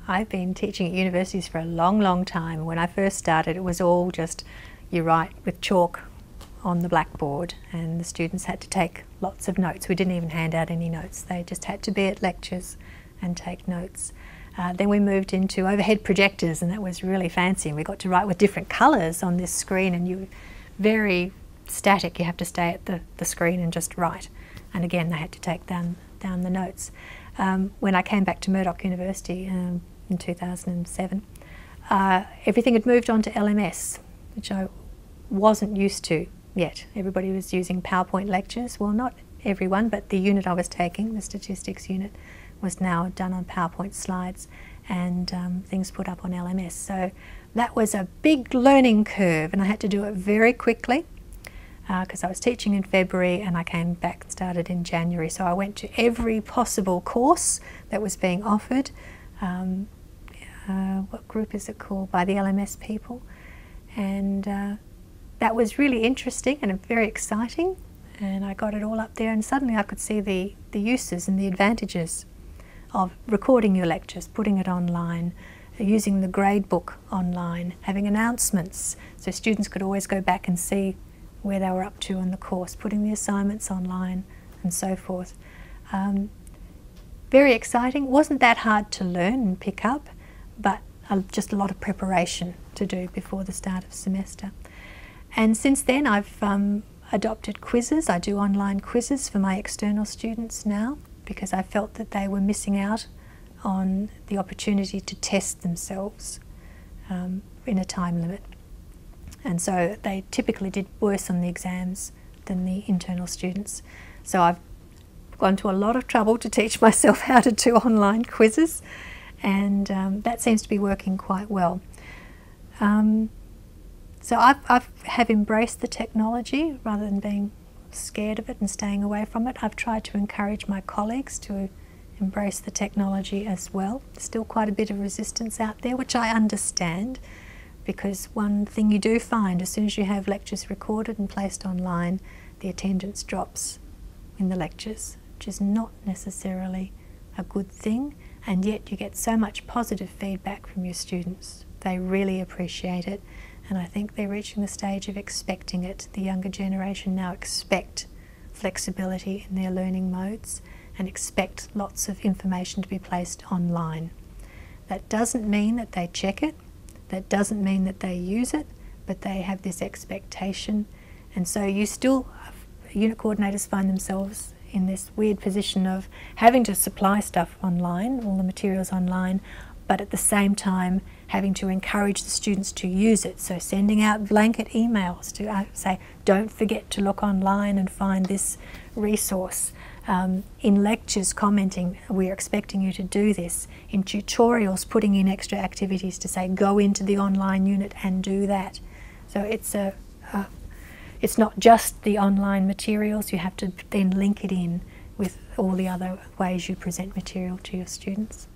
I've been teaching at universities for a long, long time. When I first started, it was all just you write with chalk on the blackboard, and the students had to take lots of notes. We didn't even hand out any notes. They just had to be at lectures and take notes. Then we moved into overhead projectors, and that was really fancy. And we got to write with different colours on this screen, and you very static. You have to stay at the screen and just write. And again, they had to take down the notes. When I came back to Murdoch University in 2007, everything had moved on to LMS, which I wasn't used to yet. Everybody was using PowerPoint lectures. Well, not everyone, but the unit I was taking, the statistics unit, was now done on PowerPoint slides and things put up on LMS. So that was a big learning curve, and I had to do it very quickly because I was teaching in February and I came back and started in January. So I went to every possible course that was being offered. What group is it called? By the LMS people. And that was really interesting and very exciting, and I got it all up there, and suddenly I could see the uses and the advantages of recording your lectures, putting it online, using the gradebook online, having announcements so students could always go back and see where they were up to in the course, putting the assignments online and so forth. Very exciting. Wasn't that hard to learn and pick up, but just a lot of preparation to do before the start of semester. And since then I've adopted quizzes. I do online quizzes for my external students now because I felt that they were missing out on the opportunity to test themselves in a time limit. And so they typically did worse on the exams than the internal students. So I've gone to a lot of trouble to teach myself how to do online quizzes, and that seems to be working quite well. So I have embraced the technology rather than being scared of it and staying away from it. I've tried to encourage my colleagues to embrace the technology as well. Still quite a bit of resistance out there, which I understand, because one thing you do find, as soon as you have lectures recorded and placed online, the attendance drops in the lectures, which is not necessarily a good thing, and yet you get so much positive feedback from your students. They really appreciate it, and I think they're reaching the stage of expecting it. The younger generation now expect flexibility in their learning modes and expect lots of information to be placed online. That doesn't mean that they check it, that doesn't mean that they use it, but they have this expectation. And so you still, unit coordinators find themselves in this weird position of having to supply stuff online, all the materials online, but at the same time having to encourage the students to use it. So sending out blanket emails to say, don't forget to look online and find this resource. In lectures commenting, we're expecting you to do this. In tutorials, putting in extra activities to say, go into the online unit and do that. So it's not just the online materials, you have to then link it in with all the other ways you present material to your students.